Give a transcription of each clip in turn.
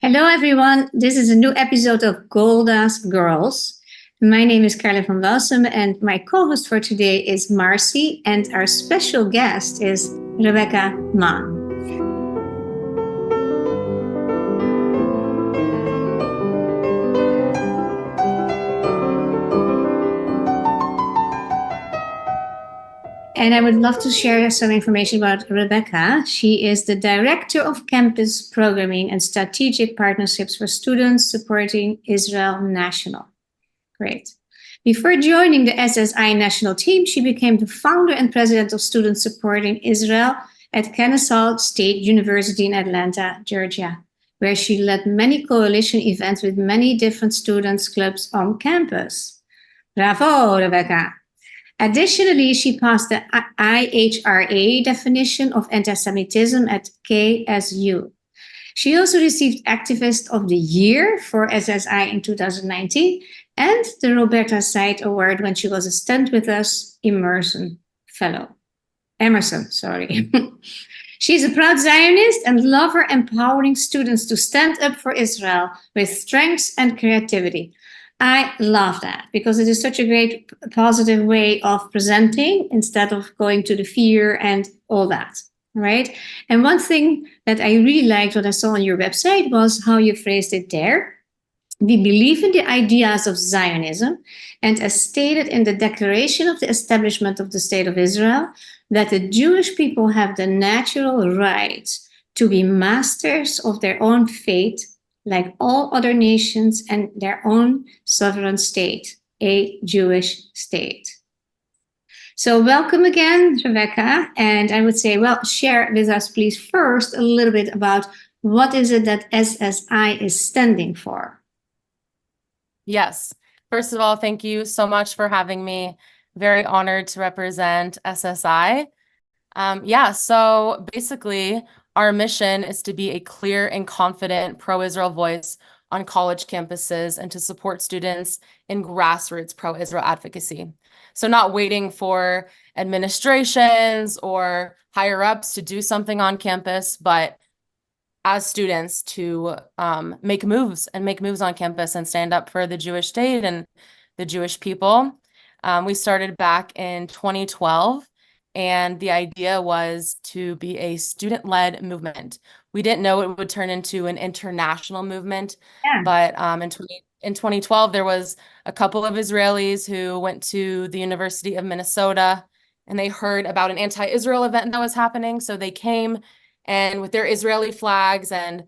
Hello, everyone. This is a new episode of Golda's Girls. My name is Carla van Welsum, and my co-host for today is Marcy, and our special guest is Rebekah Mann. And I would love to share some information about Rebekah. She is the Director of Campus Programming and Strategic Partnerships for Students Supporting Israel National. Great. Before joining the SSI national team, she became the founder and president of Students Supporting Israel at Kennesaw State University in Atlanta, Georgia, where she led many coalition events with many different students' clubs on campus. Bravo, Rebekah. Additionally, she passed the IHRA definition of anti-Semitism at KSU. She also received Activist of the Year for SSI in 2019 and the Roberta Seid Award when she was a Stand With Us Emerson Fellow. She's a proud Zionist and lover empowering students to stand up for Israel with strength and creativity. I love that because it is such a great positive way of presenting instead of going to the fear and all that, right? And one thing that I really liked what I saw on your website was how you phrased it there. We believe in the ideas of Zionism, and as stated in the Declaration of the Establishment of the State of Israel, that the Jewish people have the natural right to be masters of their own fate like all other nations and their own sovereign state, a Jewish state. So welcome again, Rebekah. And I would say, well, share with us, please, first a little bit about what is it that SSI is standing for? Yes. First of all, thank you so much for having me. Very honored to represent SSI. So basically, our mission is to be a clear and confident pro-Israel voice on college campuses and to support students in grassroots pro-Israel advocacy. So not waiting for administrations or higher ups to do something on campus, but as students to make moves on campus and stand up for the Jewish state and the Jewish people. We started back in 2012. And the idea was to be a student-led movement. We didn't know it would turn into an international movement, but in 2012, there was a couple of Israelis who went to the University of Minnesota, and they heard about an anti-Israel event that was happening. So they came and with their Israeli flags, and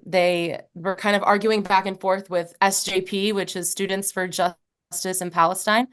they were kind of arguing back and forth with SJP, which is Students for Justice in Palestine.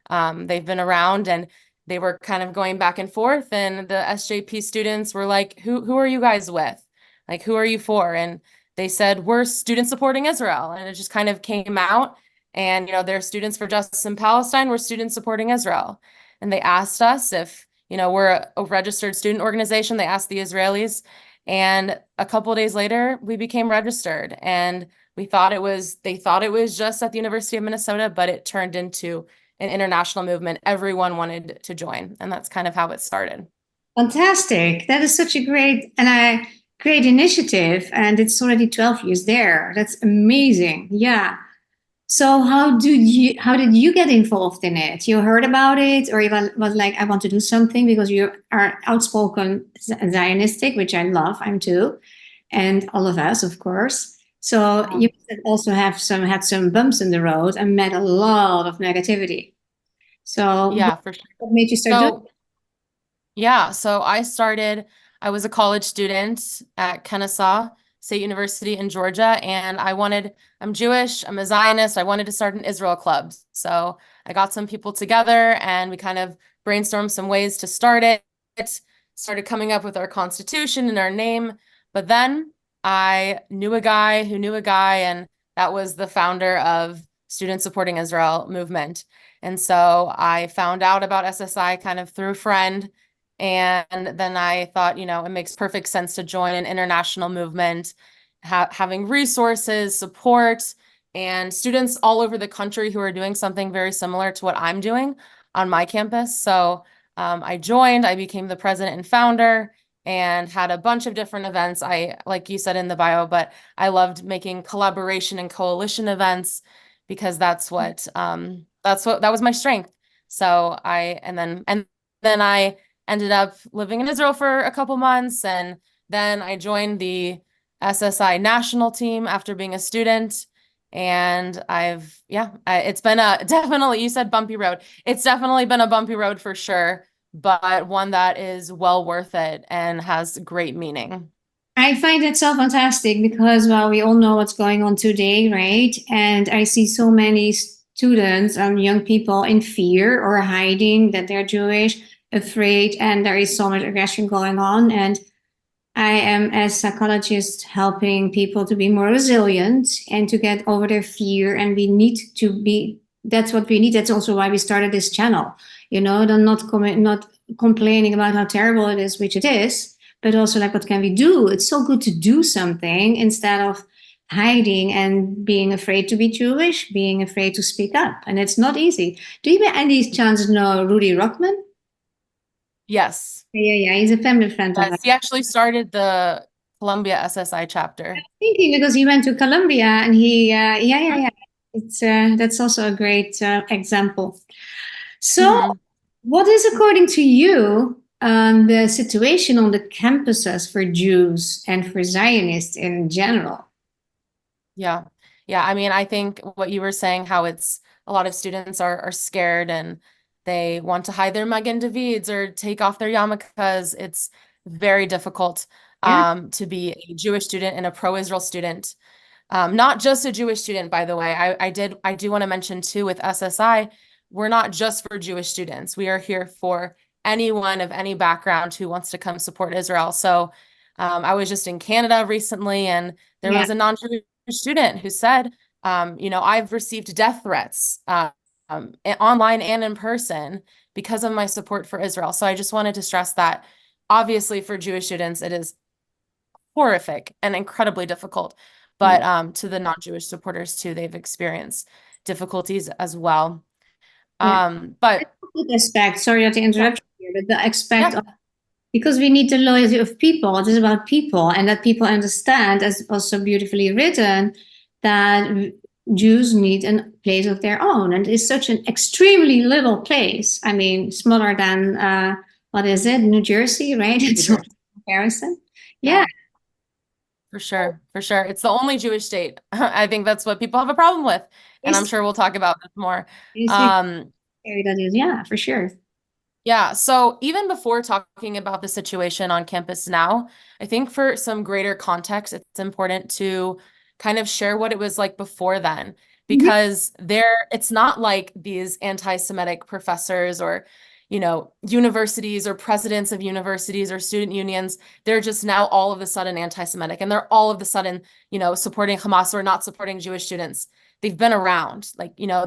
They've been around, and they were kind of going back and forth, and the SJP students were like, who are you guys with? Like, who are you for? And they said, we're Students Supporting Israel. And it just kind of came out, and, they're Students for Justice in Palestine, we're Students Supporting Israel. And they asked us if, we're a registered student organization. They asked the Israelis, and a couple of days later, we became registered. And they thought it was just at the University of Minnesota, but it turned into an international movement. Everyone wanted to join, and that's kind of how it started. Fantastic. That is such a great initiative, and it's already 12 years there. That's amazing. Yeah. So how did you get involved in it? You heard about it, or you was like, I want to do something, because you are outspoken Zionistic, which I love. I'm too, and all of us, of course. So you also had some bumps in the road and met a lot of negativity. So yeah, for sure. What made you start doing it? Yeah, so I was a college student at Kennesaw State University in Georgia, and I'm Jewish, I'm a Zionist, I wanted to start an Israel club. So I got some people together, and we kind of brainstormed some ways to start it, started coming up with our constitution and our name. But then I knew a guy who knew a guy, and that was the founder of Students Supporting Israel movement. And so I found out about SSI kind of through a friend. And then I thought, it makes perfect sense to join an international movement, having resources, support, and students all over the country who are doing something very similar to what I'm doing on my campus. So I joined, I became the president and founder, and had a bunch of different events. Like you said in the bio, but I loved making collaboration and coalition events because that was my strength. So then I ended up living in Israel for a couple months, and then I joined the SSI national team after being a student. And it's been definitely, you said bumpy road. It's definitely been a bumpy road for sure, but one that is well worth it and has great meaning. I find it so fantastic because, well, we all know what's going on today, right? And I see so many students and young people in fear or hiding that they're Jewish, afraid, and there is so much aggression going on. And I am, as psychologist, helping people to be more resilient and to get over their fear. And we need to be, that's what we need. That's also why we started this channel, not complaining about how terrible it is, which it is, but also like, what can we do? It's so good to do something instead of hiding and being afraid to be Jewish, being afraid to speak up. And it's not easy. Do you by any chance know Rudy Rockman? Yes. Yeah. He's a family friend of Yes, ours. he actually started the Columbia SSI chapter. Thinking because he went to Columbia and it's that's also a great example. So, what is, according to you, the situation on the campuses for Jews and for Zionists in general? Yeah. I mean, I think what you were saying, how it's a lot of students are scared and they want to hide their Magen Davids or take off their yarmulkes. It's very difficult to be a Jewish student and a pro-Israel student. Not just a Jewish student, by the way. I do want to mention too, with SSI, we're not just for Jewish students. We are here for anyone of any background who wants to come support Israel. So I was just in Canada recently, and there was a non-Jewish student who said, I've received death threats online and in person because of my support for Israel. So I just wanted to stress that obviously for Jewish students, it is horrific and incredibly difficult. But to the non-Jewish supporters too, they've experienced difficulties as well. But the aspect, sorry to interrupt you here, but the aspect of, because we need the loyalty of people, it is about people, and that people understand, as also beautifully written, that Jews need a place of their own. And it's such an extremely little place. I mean, smaller than, what is it, New Jersey, right? It's a comparison. Yeah. For sure. It's the only Jewish state. I think that's what people have a problem with. And I'm sure we'll talk about this more. Yeah, for sure. Yeah. So even before talking about the situation on campus now, I think for some greater context, it's important to kind of share what it was like before then, because it's not like these anti-Semitic professors or universities or presidents of universities or student unions, they're just now all of a sudden anti-Semitic, and they're all of a sudden, supporting Hamas or not supporting Jewish students. They've been around,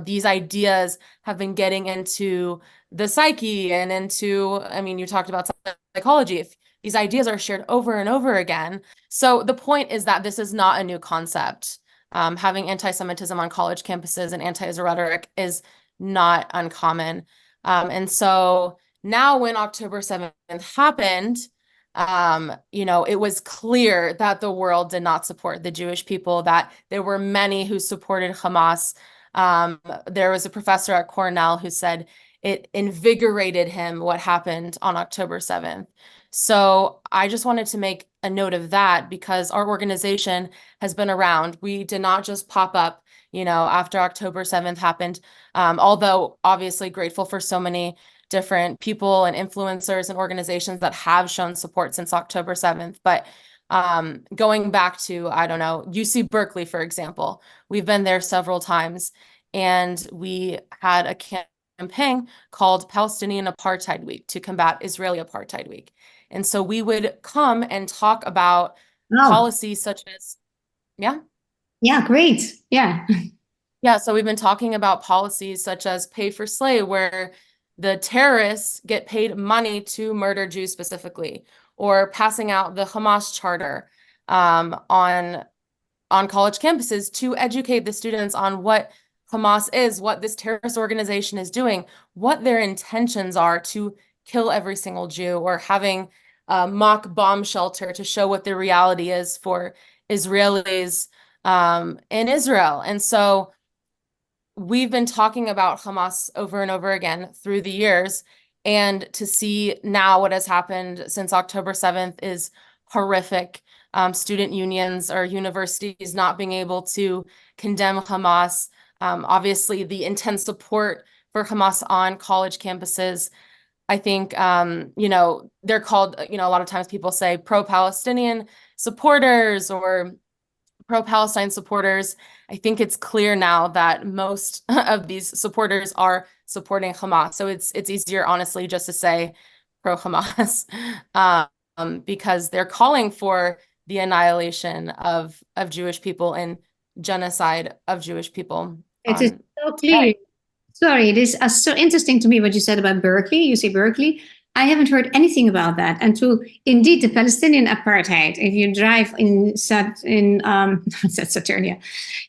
these ideas have been getting into the psyche and into, I mean, you talked about psychology. If these ideas are shared over and over again. So the point is that this is not a new concept. Having anti-Semitism on college campuses and anti-Israel rhetoric is not uncommon. And so now when October 7th happened, it was clear that the world did not support the Jewish people, that there were many who supported Hamas. There was a professor at Cornell who said it invigorated him what happened on October 7th. So I just wanted to make a note of that because our organization has been around. We did not just pop up after October 7th happened, although obviously grateful for so many different people and influencers and organizations that have shown support since October 7th. But going back to, I don't know, UC Berkeley, for example, we've been there several times, and we had a campaign called Palestinian Apartheid Week to combat Israeli Apartheid Week. And so we would come and talk about policies such as, Yeah, great. Yeah. Yeah, so we've been talking about policies such as pay for slay, where the terrorists get paid money to murder Jews specifically, or passing out the Hamas charter on college campuses to educate the students on what Hamas is, what this terrorist organization is doing, what their intentions are to kill every single Jew, or having mock bomb shelter to show what the reality is for Israelis in Israel. And so we've been talking about Hamas over and over again through the years. And to see now what has happened since October 7th is horrific. Student unions or universities not being able to condemn Hamas. Obviously, the intense support for Hamas on college campuses. I think, they're called, a lot of times people say pro-Palestinian supporters or pro-Palestine supporters. I think it's clear now that most of these supporters are supporting Hamas. So it's easier, honestly, just to say pro-Hamas, because they're calling for the annihilation of Jewish people and genocide of Jewish people. It is so clear. Sorry, it is so interesting to me what you said about Berkeley. You say Berkeley. I haven't heard anything about that. And indeed, the Palestinian apartheid. If you drive Saturnia,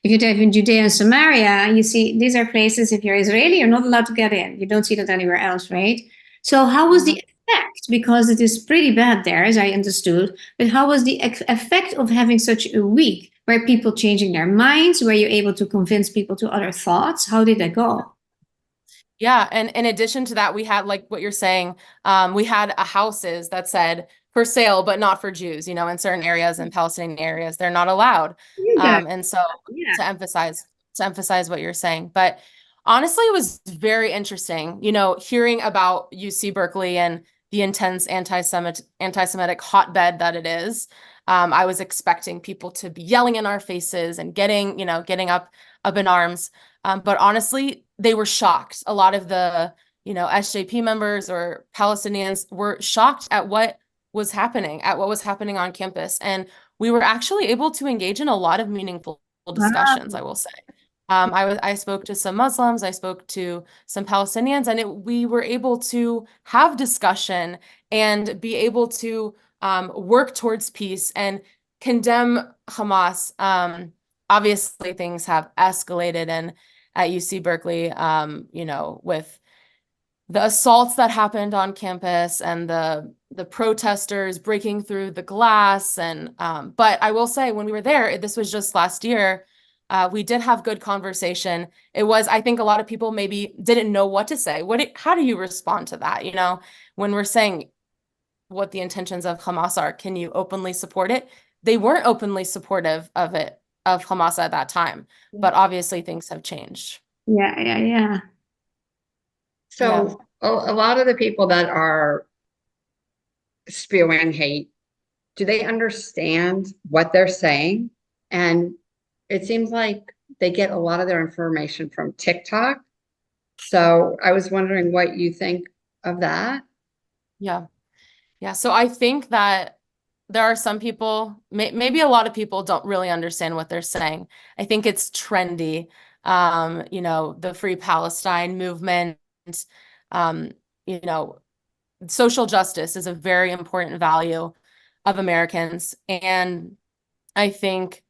if you drive in Judea and Samaria, you see these are places. If you're Israeli, you're not allowed to get in. You don't see that anywhere else, right? So how was the effect? Because it is pretty bad there, as I understood. But how was the effect of having such a week? Were people changing their minds? Were you able to convince people to other thoughts? How did that go? Yeah, and in addition to that, we had, like what you're saying, we had houses that said for sale, but not for Jews, in certain areas in Palestinian areas, they're not allowed. And so to emphasize what you're saying. But honestly, it was very interesting, hearing about UC Berkeley and the intense anti-Semitic hotbed that it is. I was expecting people to be yelling in our faces and getting up in arms. But honestly, they were shocked. A lot of the, SJP members or Palestinians were shocked at what was happening on campus. And we were actually able to engage in a lot of meaningful discussions, I will say. I spoke to some Muslims, I spoke to some Palestinians, and we were able to have discussion and be able to work towards peace and condemn Hamas. Obviously, things have escalated, and at UC Berkeley, with the assaults that happened on campus and the protesters breaking through the glass. And but I will say, when we were there, this was just last year, we did have good conversation. I think a lot of people maybe didn't know what to say. How do you respond to that? When we're saying what the intentions of Hamas are, can you openly support it? They weren't openly supportive of Hamas at that time, but obviously things have changed. Yeah. So a lot of the people that are spewing hate, do they understand what they're saying? And it seems like they get a lot of their information from TikTok. So I was wondering what you think of that. Yeah. So I think that there are some people, maybe a lot of people don't really understand what they're saying. I think it's trendy. The Free Palestine movement, social justice is a very important value of Americans. And I think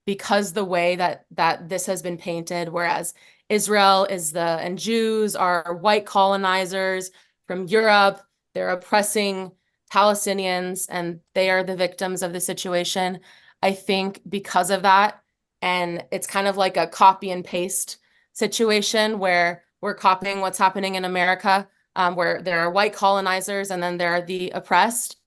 because the way that this has been painted, whereas Israel and Jews are white colonizers from Europe, they're oppressing Palestinians and they are the victims of the situation. I think because of that, and it's kind of like a copy and paste situation where we're copying what's happening in America, where there are white colonizers and then there are the oppressed.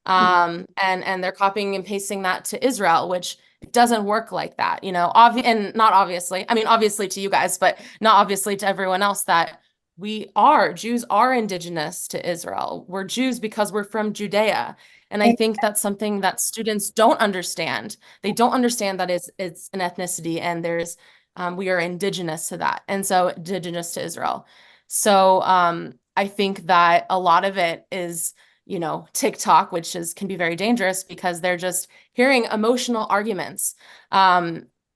And they're copying and pasting that to Israel, which doesn't work like that, and not obviously, I mean, obviously to you guys, but not obviously to everyone else, that Jews are indigenous to Israel. We're Jews because we're from Judea. And I think that's something that students don't understand. They don't understand that it's an ethnicity and we are indigenous to that. And so indigenous to Israel. So I think that a lot of it is, TikTok, which can be very dangerous because they're just hearing emotional arguments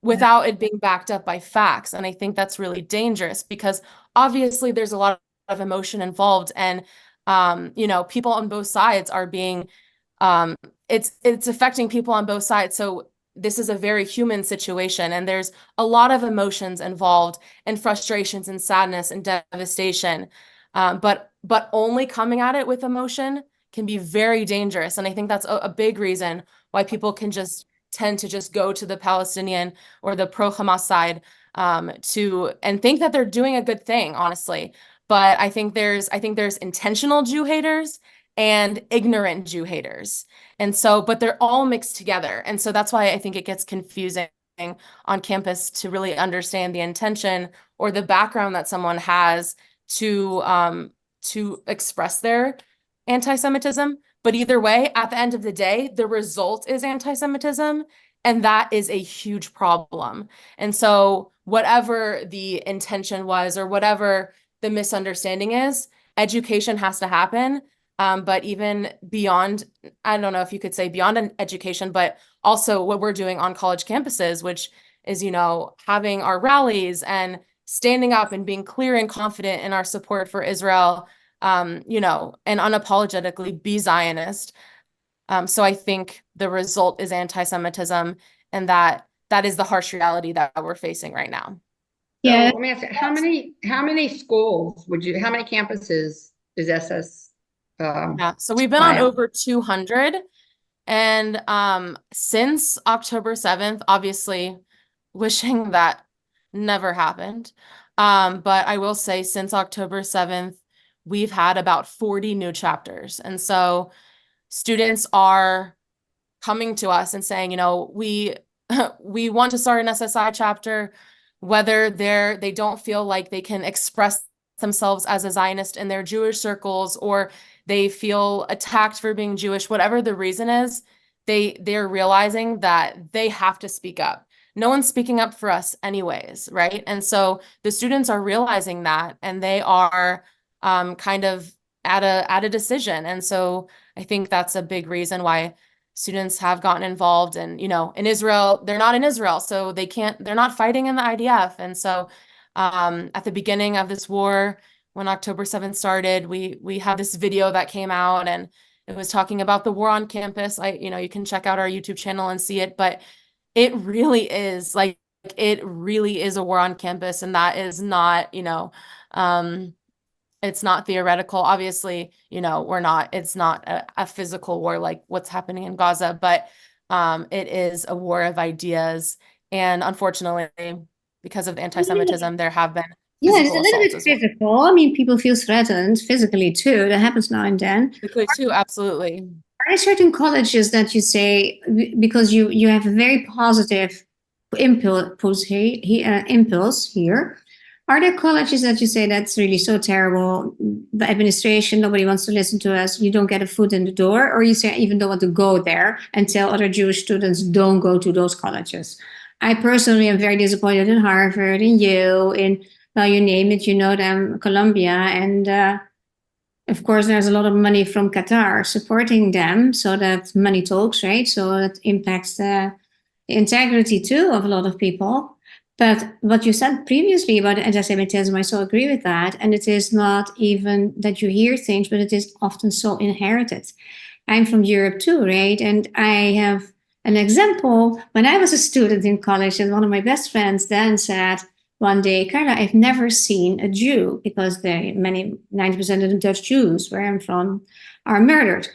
without it being backed up by facts. And I think that's really dangerous because obviously there's a lot of emotion involved, and people on both sides are being it's affecting people on both sides. So this is a very human situation, and there's a lot of emotions involved, and frustrations and sadness and devastation. But only coming at it with emotion can be very dangerous. And I think that's a big reason why people can just tend to just go to the Palestinian or the pro-Hamas side and think that they're doing a good thing, honestly. But I think there's intentional Jew haters and ignorant Jew haters. And so, but they're all mixed together. And so that's why I think it gets confusing on campus to really understand the intention or the background that someone has to express their anti-Semitism. But either way, at the end of the day, the result is anti-Semitism, and that is a huge problem. And so whatever the intention was or whatever the misunderstanding is, education has to happen. But even beyond, I don't know if you could say beyond an education, but also what we're doing on college campuses, which is, having our rallies and standing up and being clear and confident in our support for Israel, and unapologetically be Zionist. So I think the result is anti-Semitism, and that is the harsh reality that we're facing right now. Yeah. So let me ask you, how many schools how many campuses is SS? So we've been on over 200, and since October 7th, obviously wishing that never happened. But I will say since October 7th, we've had about 40 new chapters. And so students are coming to us and saying, we want to start an SSI chapter, whether they don't feel like they can express themselves as a Zionist in their Jewish circles, or they feel attacked for being Jewish, whatever the reason is, they're realizing that they have to speak up. No one's speaking up for us anyways, right? And so the students are realizing that, and they are kind of at a decision. And so I think that's a big reason why students have gotten involved. And, in Israel, they're not in Israel, so they're not fighting in the IDF. And so at the beginning of this war, when October 7th started, we had this video that came out, and it was talking about the war on campus. You can check out our YouTube channel and see it, but it really is a war on campus. And that is not, it's not theoretical. Obviously, it's not a physical war like what's happening in Gaza, but it is a war of ideas. And unfortunately, because of anti-Semitism, there have been it's a little bit physical. Well. I mean, people feel threatened physically too. That happens now and then. Physically too, absolutely. Are there certain colleges that you say, because you have a very positive impulse here? Are there colleges that you say that's really so terrible? The administration, nobody wants to listen to us. You don't get a foot in the door, or you say I even don't want to go there and tell other Jewish students don't go to those colleges. I personally am very disappointed in Harvard, in Yale, you name it, them, Columbia, and of course there's a lot of money from Qatar supporting them, so that money talks, right? So that impacts the integrity too of a lot of people. But what you said previously about anti-Semitism, I so agree with that. And it is not even that you hear things, but it is often so inherited. I'm from Europe too, right? And I have an example. When I was a student in college, and one of my best friends then said one day, Carla, I've never seen a Jew, because 90% of the Dutch Jews where I'm from are murdered.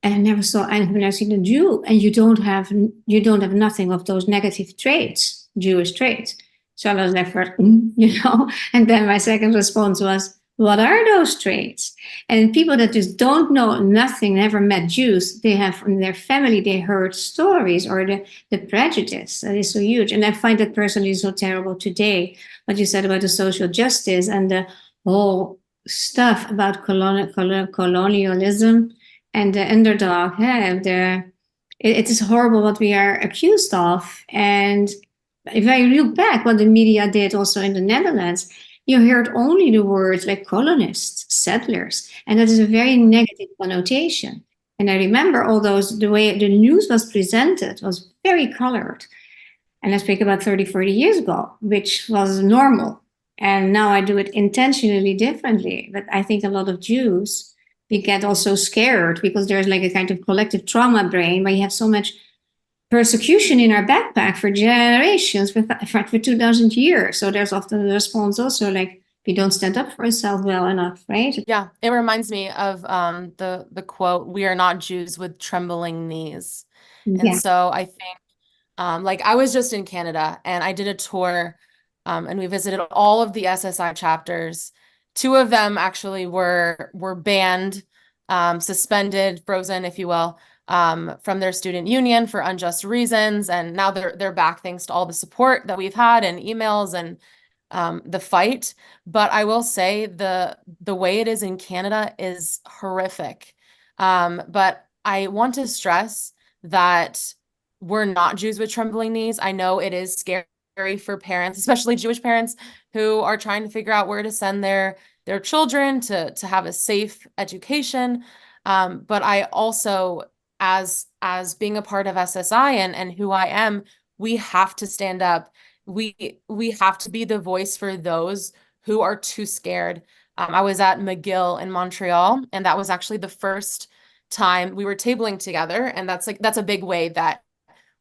And I have never seen a Jew. And you don't have nothing of those negative traits, Jewish traits. So I was left for, and then my second response was, what are those traits? And people that just don't know nothing, never met Jews, they have in their family, they heard stories, or the prejudice that is so huge. And I find that personally so terrible today, what you said about the social justice and the whole stuff about colonialism and the underdog. It is horrible what we are accused of. And if I look back what the media did also in the Netherlands, you heard only the words like colonists, settlers, and that is a very negative connotation. And I remember the way the news was presented was very colored. And I speak about 30, 40 years ago, which was normal. And now I do it intentionally differently. But I think a lot of Jews, we get also scared because there's like a kind of collective trauma brain where you have so much persecution in our backpack for generations, for 2,000 years. So there's often a response also like we don't stand up for ourselves well enough, right? Yeah, it reminds me of the quote, "We are not Jews with trembling knees." And Yeah. so I think like I was just in Canada and I did a tour and we visited all of the SSI chapters. Two of them actually were banned, suspended, frozen, if you will, from their student union for unjust reasons. And now they're back thanks to all the support that we've had and emails and the fight. But I will say the way it is in Canada is horrific. But I want to stress that we're not Jews with trembling knees. I know it is scary for parents, especially Jewish parents who are trying to figure out where to send their children to have a safe education. But I also, as being a part of SSI and who I am, we have to stand up. We have to be the voice for those who are too scared. I was at McGill in Montreal, and that was actually the first time we were tabling together, and that's a big way that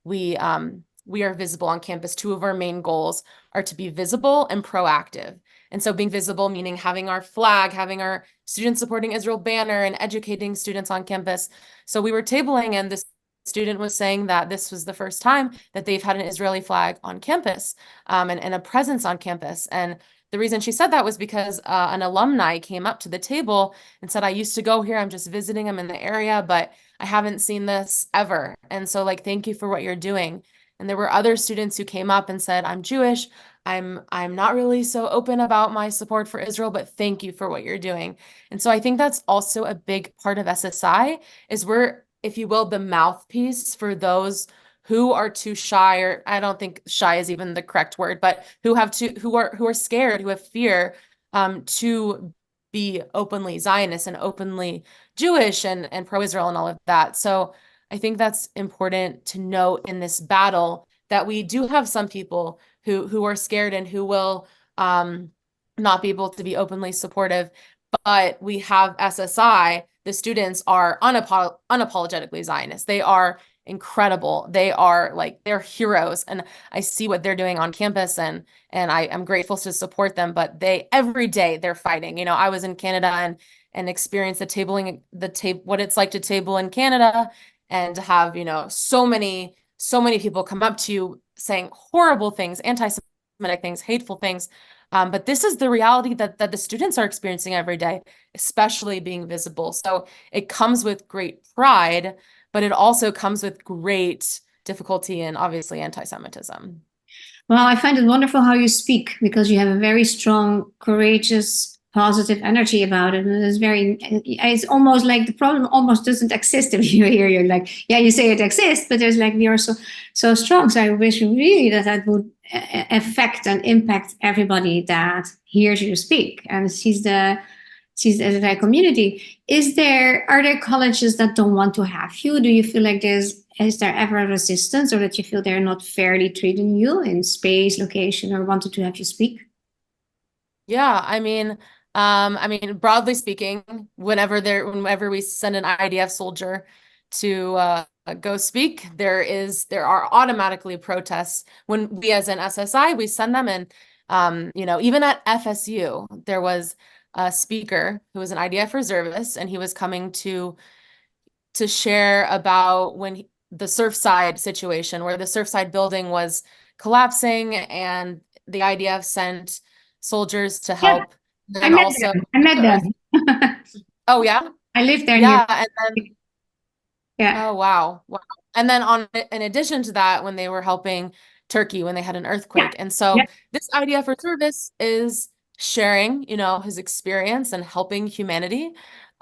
we are visible on campus. Two of our main goals are to be visible and proactive. And so being visible, meaning having our flag, having our students supporting Israel banner and educating students on campus. So we were tabling and this student was saying that this was the first time that they've had an Israeli flag on campus and a presence on campus. And the reason she said that was because an alumni came up to the table and said, I used to go here. I'm just visiting them in the area, but I haven't seen this ever. And so like, thank you for what you're doing. And there were other students who came up and said, I'm Jewish. I'm not really so open about my support for Israel, but thank you for what you're doing. And so I think that's also a big part of SSI is we're, if you will, the mouthpiece for those who are too shy, or I don't think shy is even the correct word, but who are scared, who have fear to be openly Zionist and openly Jewish and pro-Israel and all of that. So I think that's important to note in this battle that we do have some people who are scared and who will not be able to be openly supportive, but we have SSI. The students are unapologetically Zionist. They are incredible. They are like, they're heroes. And I see what they're doing on campus and I'm grateful to support them, but every day they're fighting. You know, I was in Canada and experienced what it's like to table in Canada and to have, you know, so many people come up to you saying horrible things, anti-Semitic things, hateful things. But this is the reality that the students are experiencing every day, especially being visible. So it comes with great pride, but it also comes with great difficulty and obviously anti-Semitism. Well, I find it wonderful how you speak because you have a very strong, courageous, positive energy about it. And it's almost like the problem almost doesn't exist if you hear you're like, yeah, you say it exists, but there's like, we are so strong. So I wish really that would affect and impact everybody that hears you speak and sees the SSI community. Are there colleges that don't want to have you? Do you feel like is there ever a resistance or that you feel they're not fairly treating you in space, location, or wanted to have you speak? Yeah, I mean, broadly speaking, whenever we send an IDF soldier to go speak, there are automatically protests. When we as an SSI, we send them and you know, even at FSU, there was a speaker who was an IDF reservist, and he was coming to share about the Surfside situation, where the Surfside building was collapsing, and the IDF sent soldiers to help. Yeah, I met them. Oh yeah, I lived there. Yeah, and then yeah. Oh wow. And then in addition to that, when they were helping Turkey when they had an earthquake, and so this IDF reservist is sharing, you know, his experience and helping humanity.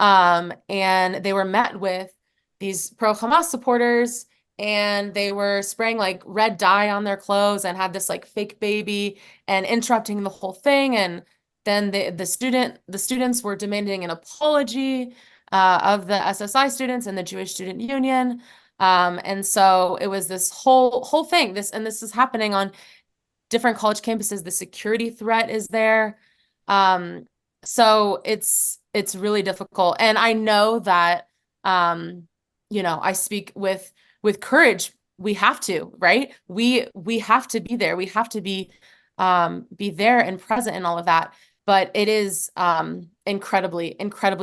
And they were met with these pro-Hamas supporters, and they were spraying like red dye on their clothes and had this like fake baby and interrupting the whole thing. And then the students were demanding an apology of the SSI students and the Jewish Student Union. And so it was this whole thing. This is happening on different college campuses. The security threat is there. So it's really difficult. And I know that you know, I speak with courage. We have to, right? We have to be there. We have to be there and present and all of that. but it is incredibly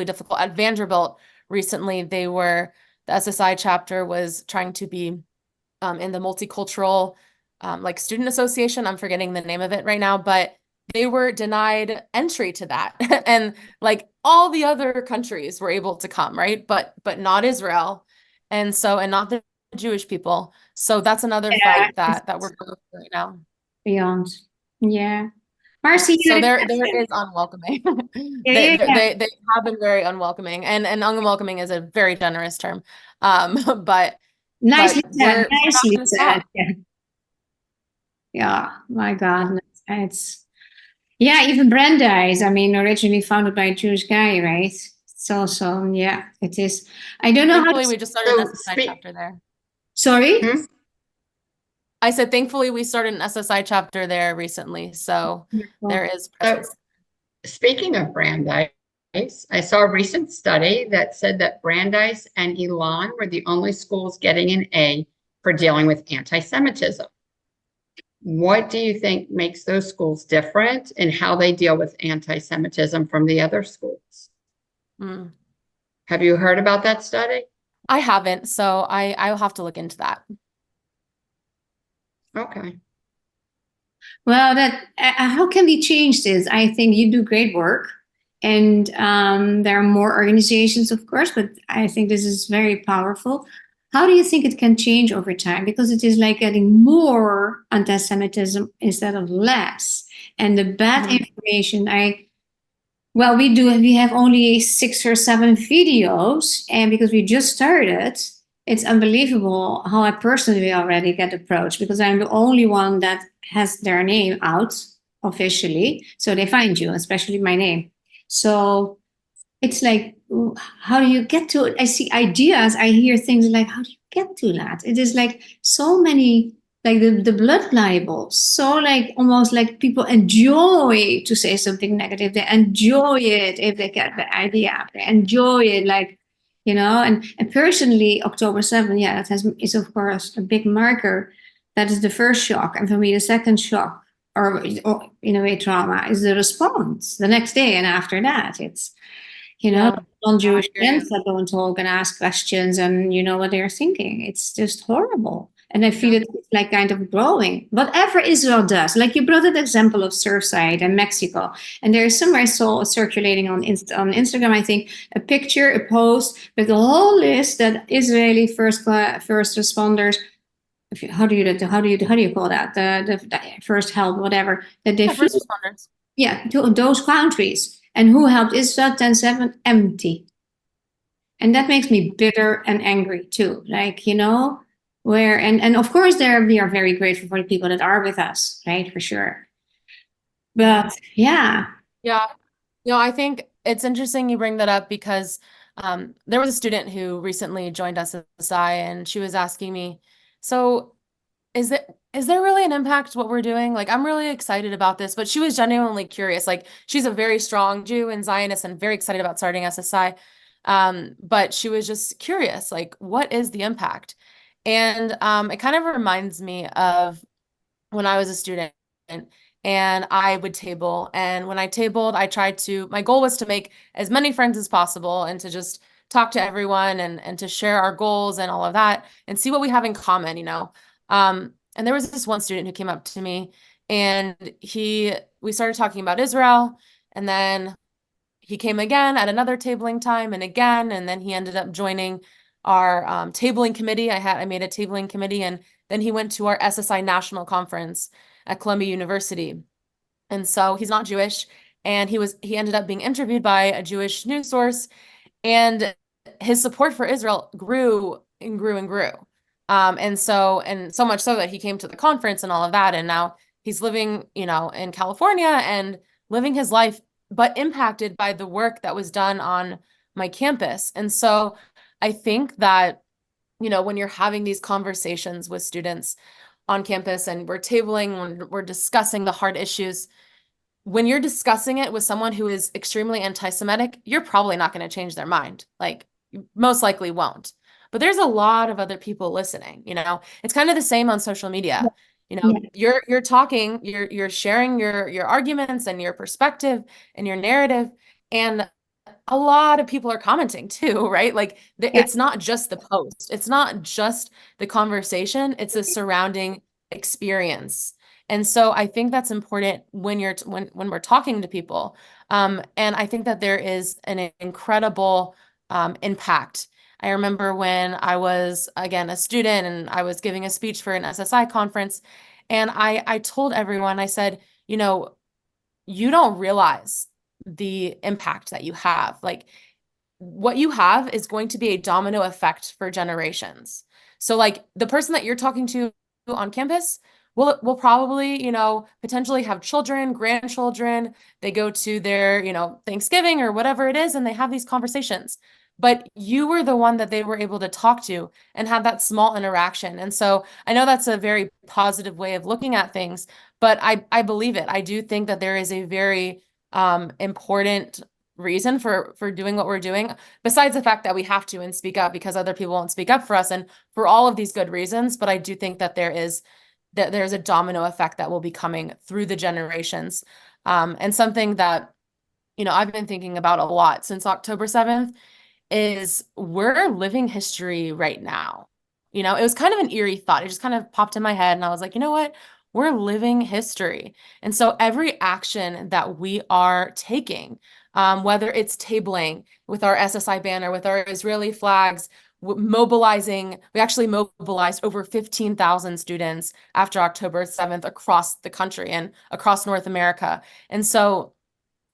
difficult. At Vanderbilt recently, the SSI chapter was trying to be in the multicultural like student association. I'm forgetting the name of it right now, but they were denied entry to that. And like all the other countries were able to come, right? But not Israel. And not the Jewish people. So that's another fight that we're going through right now. Beyond. Yeah. Marcy, So there is unwelcoming. They have been very unwelcoming, and unwelcoming is a very generous term. But nicely said. we're not Nicely gonna said. stop. Yeah. My God. It's even Brandeis. I mean, originally founded by a Jewish guy, right? It's also, yeah, it is. I don't know Thankfully, how we just started an SSI chapter there. Sorry? I said, thankfully, we started an SSI chapter there recently. So there is presence. Speaking of Brandeis, I saw a recent study that said that Brandeis and Elon were the only schools getting an A for dealing with anti-Semitism. What do you think makes those schools different in how they deal with anti-Semitism from the other schools? Have you heard about that study? I haven't, so I'll have to look into that. Okay. Well, how can we change this? I think you do great work, and there are more organizations, of course, but I think this is very powerful. How do you think it can change over time? Because it is like getting more anti-Semitism instead of less, and the bad information. We have only 6 or 7 videos, and because we just started, it's unbelievable how I personally already get approached, because I'm the only one that has their name out officially. So they find you, especially my name. So it's like, how do you get to it? I see ideas, I hear things like, how do you get to that? It is like so many, like the blood libels. So like almost like people enjoy to say something negative. They enjoy it if they get the idea. They enjoy it, like, and personally, October 7th, that is of course a big marker. That is the first shock. And for me, the second shock, or in a way trauma, is the response the next day. And after that, it's, non-Jewish friends that don't talk and ask questions and what they're thinking. It's just horrible. And I feel it's like kind of growing. Whatever Israel does, like you brought an example of Surfside and Mexico. And there's somewhere I saw circulating on Instagram, I think, a picture, a post with a whole list that Israeli first responders, how do you call that? The first help, whatever, that they first responders. Yeah, to those countries. And who helped Israel 10-7? Empty. And that makes me bitter and angry too. Like, where, and of course we are very grateful for the people that are with us, right? For sure. But yeah. I think it's interesting you bring that up, because there was a student who recently joined SSI, and she was asking me, so is there really an impact what we're doing? Like, I'm really excited about this, but she was genuinely curious. Like, she's a very strong Jew and Zionist and very excited about starting SSI. But she was just curious, like, what is the impact? And it kind of reminds me of when I was a student and I would table. And when I tabled, my goal was to make as many friends as possible and to just talk to everyone and to share our goals and all of that and see what we have in common, And there was this one student who came up to me, and we started talking about Israel, and then he came again at another tabling time and then he ended up joining our tabling committee. I made a tabling committee, and then he went to our SSI national conference at Columbia University. And so he's not Jewish, and he ended up being interviewed by a Jewish news source, and his support for Israel grew and grew and grew. And so much so that he came to the conference and all of that. And now he's living, in California and living his life, but impacted by the work that was done on my campus. And so I think that, when you're having these conversations with students on campus and we're tabling, when we're discussing the hard issues, when you're discussing it with someone who is extremely anti-Semitic, you're probably not going to change their mind. Like, you most likely won't. But there's a lot of other people listening, It's kind of the same on social media. You know, you're talking, you're sharing your arguments and your perspective and your narrative, and a lot of people are commenting too, right? Like it's not just the post, it's not just the conversation, it's a surrounding experience. And so I think that's important when when we're talking to people. And I think that there is an incredible impact. I remember when I was, again, a student and I was giving a speech for an SSI conference, and I told everyone, I said, you know, you don't realize the impact that you have. Like, what you have is going to be a domino effect for generations. So like the person that you're talking to on campus will probably, you know, potentially have children, grandchildren. They go to their, you know, Thanksgiving or whatever it is, and they have these conversations. But you were the one that they were able to talk to and have that small interaction. And so I know that's a very positive way of looking at things, but I believe it. I do think that there is a very important reason for doing what we're doing, besides the fact that we have to and speak up because other people won't speak up for us, and for all of these good reasons. But I do think that there's a domino effect that will be coming through the generations. And something that, you know, I've been thinking about a lot since October 7th is we're living history right now. You know, it was kind of an eerie thought. It just kind of popped in my head, and I was like, you know what? We're living history. And so every action that we are taking, whether it's tabling with our SSI banner, with our Israeli flags, mobilizing, we actually mobilized over 15,000 students after October 7th across the country and across North America. And so,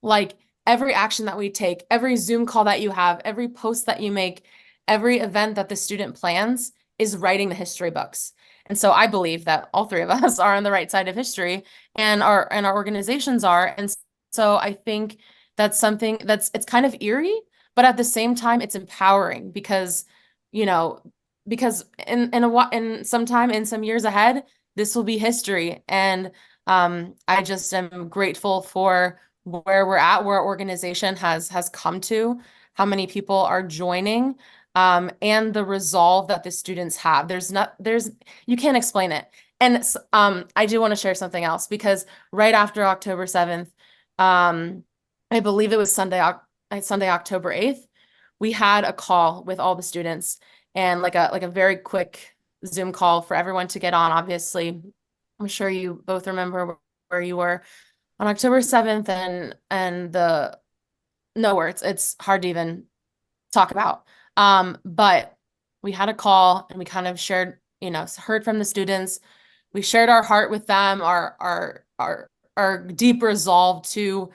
like, every action that we take, every Zoom call that you have, every post that you make, every event that the student plans is writing the history books. And so I believe that all three of us are on the right side of history, and our organizations are. And so I think that's something it's kind of eerie, but at the same time it's empowering because, you know, because in some time, in some years ahead, this will be history. And I just am grateful for where we're at, where our organization has come to, how many people are joining, and the resolve that the students have. You can't explain it. And I do want to share something else, because right after October 7th, I believe it was Sunday, October 8th, we had a call with all the students, and like a very quick Zoom call for everyone to get on. Obviously, I'm sure you both remember where you were on October 7th, and no words. It's hard to even talk about. But we had a call, and we kind of shared, you know, heard from the students. We shared our heart with them, our deep resolve to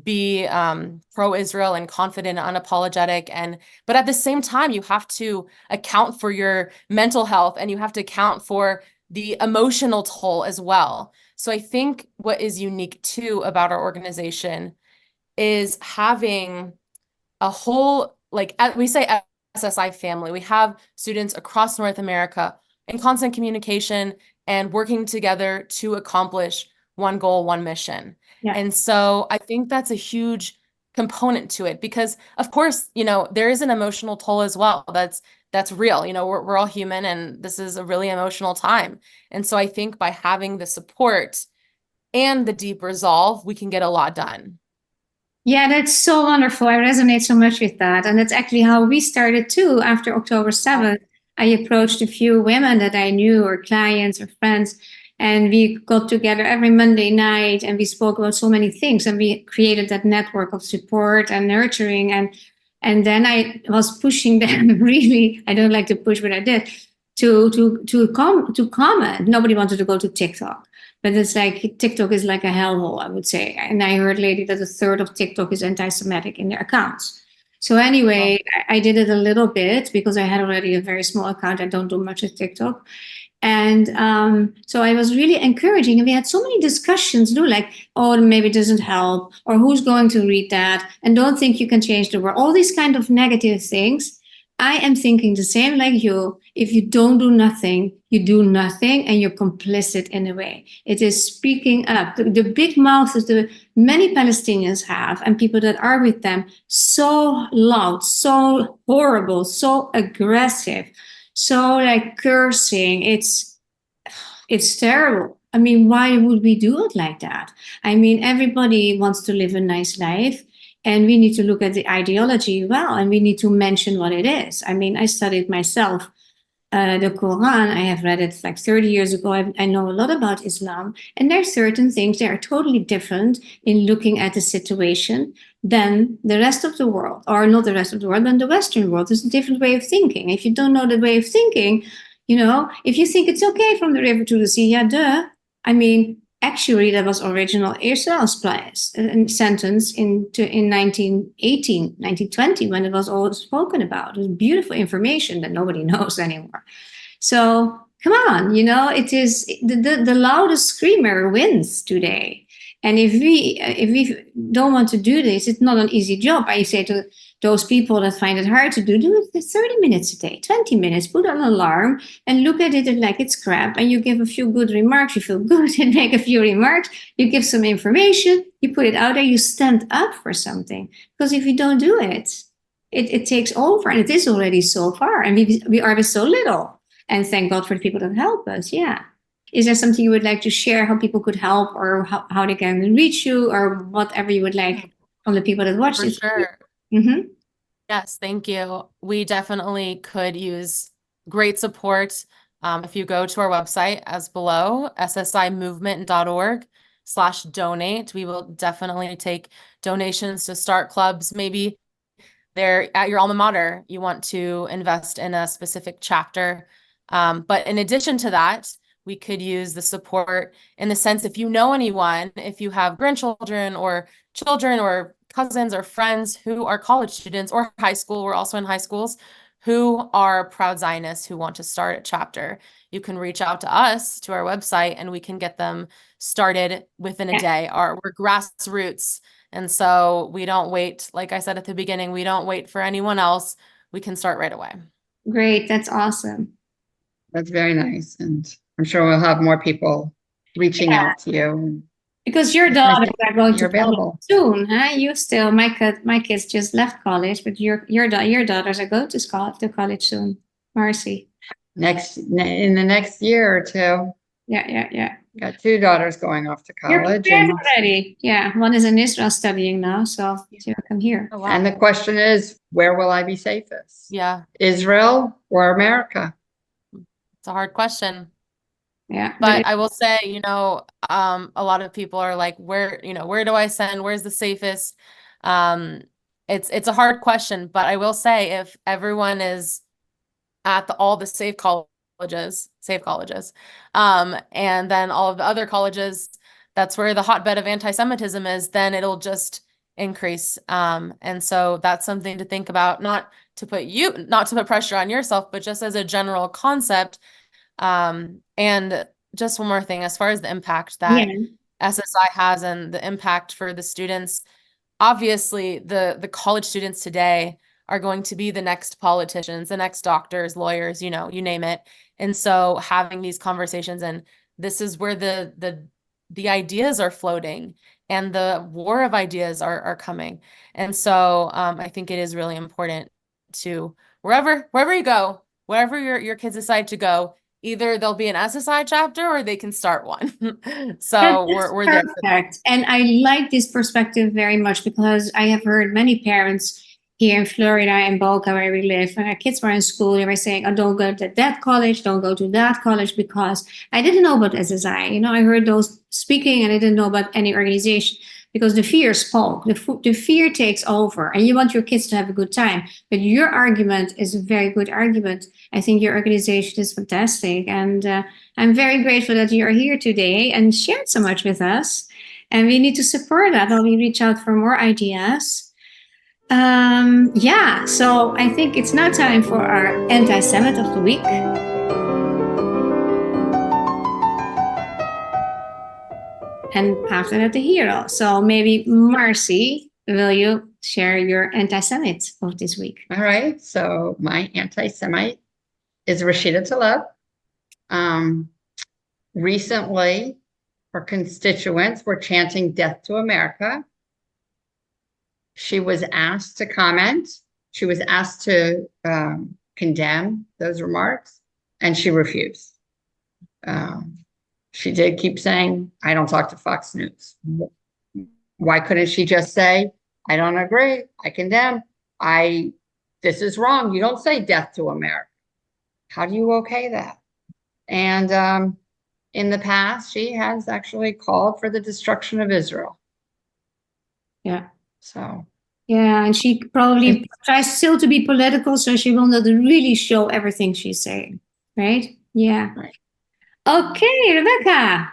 be pro-Israel and confident and unapologetic. But at the same time, you have to account for your mental health, and you have to account for the emotional toll as well. So I think what is unique too about our organization is having a whole, like we say, SSI family. We have students across North America in constant communication and working together to accomplish one goal, one mission. Yeah. And so I think that's a huge component to it, because of course, you know, there is an emotional toll as well. That's real. You know, we're all human, and this is a really emotional time. And so I think by having the support and the deep resolve, we can get a lot done. Yeah, that's so wonderful. I resonate so much with that. And that's actually how we started too. After October 7th, I approached a few women that I knew, or clients or friends, and we got together every Monday night, and we spoke about so many things, and we created that network of support and nurturing. And then I was pushing them really, I don't like to push, but I did, to comment. Nobody wanted to go to TikTok. But it's like TikTok is like a hellhole, I would say. And I heard lately that a third of TikTok is anti-Semitic in their accounts. So anyway, I did it a little bit because I had already a very small account. I don't do much with TikTok. And so I was really encouraging. And we had so many discussions, like, oh, maybe it doesn't help, or who's going to read that, and don't think you can change the world. All these kind of negative things. I am thinking the same like you. If you don't do nothing, you do nothing, and you're complicit in a way. It is speaking up. The big mouth that the many Palestinians have, and people that are with them, so loud, so horrible, so aggressive, so like cursing. It's terrible. I mean, why would we do it like that? I mean, everybody wants to live a nice life, and we need to look at the ideology well, and we need to mention what it is. I mean, I studied myself the Quran. I have read it like 30 years ago. I know a lot about Islam, and there are certain things that are totally different in looking at the situation than the rest of the world, or not the rest of the world, than the Western world. It's a different way of thinking. If you don't know the way of thinking, if you think it's okay from the river to the sea, yeah, duh. I mean, actually, that was original Israel's sentence in 1918, 1920, when it was all spoken about. It was beautiful information that nobody knows anymore. So come on, it is the loudest screamer wins today. And if we don't want to do this, it's not an easy job. I say to those people that find it hard to do it 30 minutes a day, 20 minutes, put an alarm and look at it like it's crap. And you give a few good remarks, you feel good and make a few remarks, you give some information, you put it out there, you stand up for something. Because if you don't do it, it takes over, and it is already so far. And we are with so little. And thank God for the people that help us. Yeah. Is there something you would like to share, how people could help, or how they can reach you, or whatever you would like from the people that watch this? For sure. Mm-hmm. Yes, thank you. We definitely could use great support. If you go to our website as below, ssimovement.org/donate, we will definitely take donations to start clubs. Maybe they're at your alma mater, you want to invest in a specific chapter. But in addition to that, we could use the support in the sense, if you know anyone, if you have grandchildren or children or cousins or friends who are college students or high school, we're also in high schools, who are proud Zionists who want to start a chapter, you can reach out to us, to our website, and we can get them started within a day. We're grassroots. And so we don't wait. Like I said at the beginning, we don't wait for anyone else. We can start right away. Great. That's awesome. That's very nice. And I'm sure we'll have more people reaching out to you. Because your daughters are going to available soon, huh? You still, my kids just left college, but your daughters are going to college soon, Marcy. In the next year or two. Yeah. Got 2 daughters going off to college. You're prepared already. Yeah, one is in Israel studying now, so you come here. Oh, wow. And the question is, where will I be safest? Yeah. Israel or America? It's a hard question. Yeah. But I will say, a lot of people are like, where do I send? Where's the safest? It's a hard question, but I will say, if everyone is at all the safe colleges, and then all of the other colleges, that's where the hotbed of anti-Semitism is, then it'll just increase. And so that's something to think about, not to put pressure on yourself, but just as a general concept. And just one more thing, as far as the impact that SSI has and the impact for the students, obviously the college students today are going to be the next politicians, the next doctors, lawyers, you name it. And so having these conversations, and this is where the ideas are floating and the war of ideas are coming. And so I think it is really important to wherever you go, wherever your kids decide to go, either there'll be an SSI chapter or they can start one. So we're there. Perfect. And I like this perspective very much, because I have heard many parents here in Florida and Boca, where we live, when our kids were in school, they were saying, oh, don't go to that college, don't go to that college, because I didn't know about SSI. I heard those speaking and I didn't know about any organization, because the fear spoke, the fear takes over, and you want your kids to have a good time. But your argument is a very good argument. I think your organization is fantastic. And I'm very grateful that you are here today and shared so much with us. And we need to support that while we reach out for more ideas. So I think it's now time for our anti-Semit of the week. And after that, the hero. So maybe Marcy, will you share your anti-Semit of this week? All right. So my anti-Semite is Rashida Tlaib. Recently, her constituents were chanting "Death to America." She was asked to comment. She was asked to condemn those remarks, and she refused. she did keep saying, I don't talk to Fox News. Why couldn't she just say, I don't agree, I condemn, this is wrong. You don't say death to America. How do you okay that? And in the past, she has actually called for the destruction of Israel. Yeah. So. Yeah, and she probably tries still to be political, so she will not really show everything she's saying, right? Yeah. Right. Okay, Rebekah.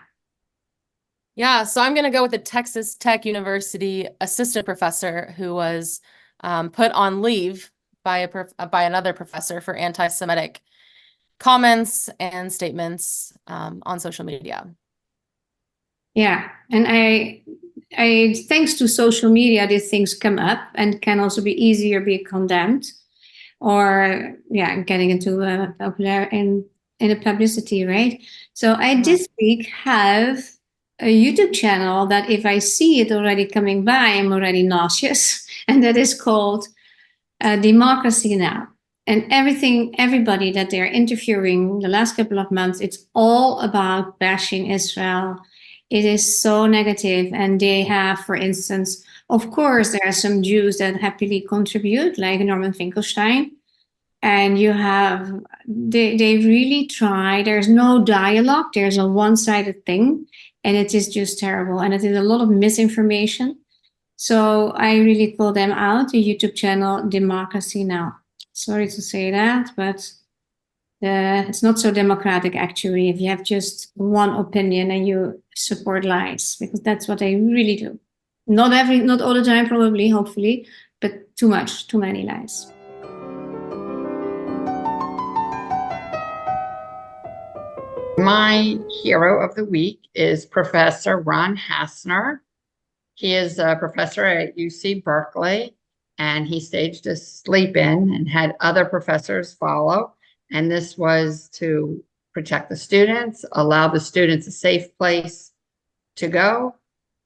Yeah, so I'm going to go with the Texas Tech University assistant professor who was put on leave by another professor for anti-Semitic comments and statements on social media. Yeah, and I thanks to social media, these things come up and can also be easier be condemned, or getting into popular in the publicity, right? So I this week have a YouTube channel that if I see it already coming by, I'm already nauseous, and that is called Democracy Now! And everybody that they're interviewing the last couple of months, it's all about bashing Israel. It is so negative. And they have, for instance, of course, there are some Jews that happily contribute, like Norman Finkelstein. And you have, they really try. There's no dialogue. There's a one-sided thing. And it is just terrible. And it is a lot of misinformation. So I really call them out, the YouTube channel Democracy Now! Sorry to say that, but it's not so democratic, actually, if you have just one opinion and you support lies, because that's what they really do. Not all the time, probably, hopefully, but too many lies. My hero of the week is Professor Ron Hassner. He is a professor at UC Berkeley, and he staged a sleep-in and had other professors follow. And this was to protect the students, allow the students a safe place to go,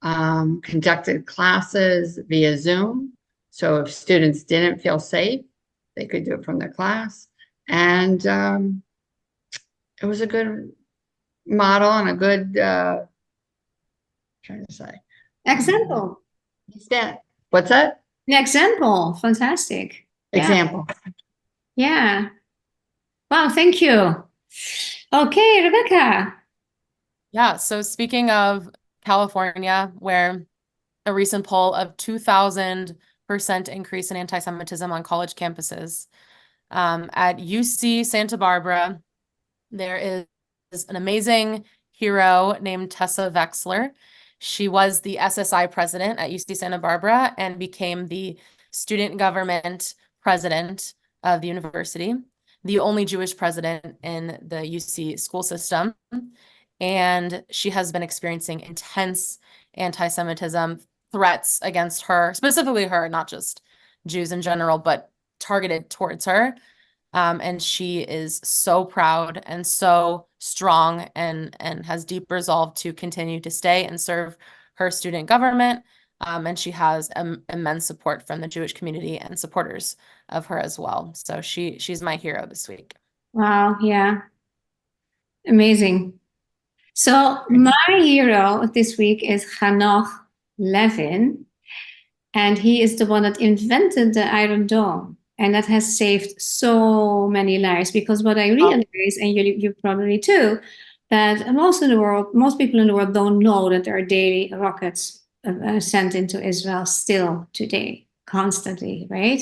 conducted classes via Zoom. So if students didn't feel safe, they could do it from their class. And it was a good model and a good, trying to say. Example. What's that? An example. Fantastic. Example. Yeah. Wow, thank you. Okay, Rebekah. Yeah, so speaking of California, where a recent poll of 2,000% increase in anti-Semitism on college campuses, at UC Santa Barbara, there is an amazing hero named Tessa Wexler. She was the SSI president at UC Santa Barbara and became the student government president of the university, the only Jewish president in the UC school system. And she has been experiencing intense anti-Semitism threats against her, specifically her, not just Jews in general, but targeted towards her. And she is so proud and so strong and has deep resolve to continue to stay and serve her student government. And she has immense support from the Jewish community and supporters of her as well. So she's my hero this week. Wow, yeah. Amazing. So my hero this week is Hanoch Levin, and he is the one that invented the Iron Dome. And that has saved so many lives, because what I realize, and you probably too, that most people in the world don't know that there are daily rockets sent into Israel still today, constantly, right?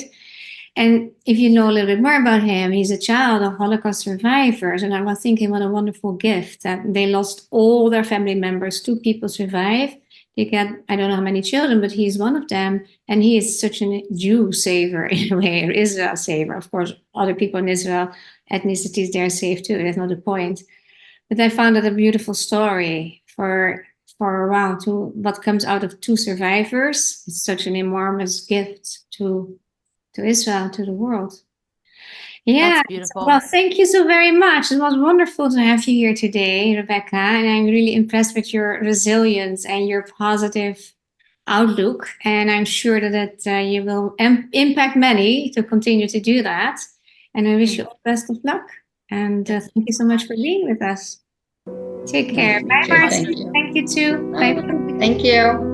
And if you know a little bit more about him, he's a child of Holocaust survivors. And I was thinking, what a wonderful gift that they lost all their family members. 2 people survived. They get, I don't know how many children, but he's one of them. And he is such a Jew saver in a way, or Israel saver. Of course, other people in Israel, ethnicities, they're safe too. That's not the point. But I found it a beautiful story for what comes out of 2 survivors. It's such an enormous gift to Israel, to the world. Yeah. That's beautiful. Well, thank you so very much. It was wonderful to have you here today, Rebekah. And I'm really impressed with your resilience and your positive outlook. And I'm sure that you will impact many to continue to do that. And I wish you all the best of luck. And thank you so much for being with us. Take care. Nice to Bye, meet you. Marcy. Thank you. Thank you too. Bye. Thank you.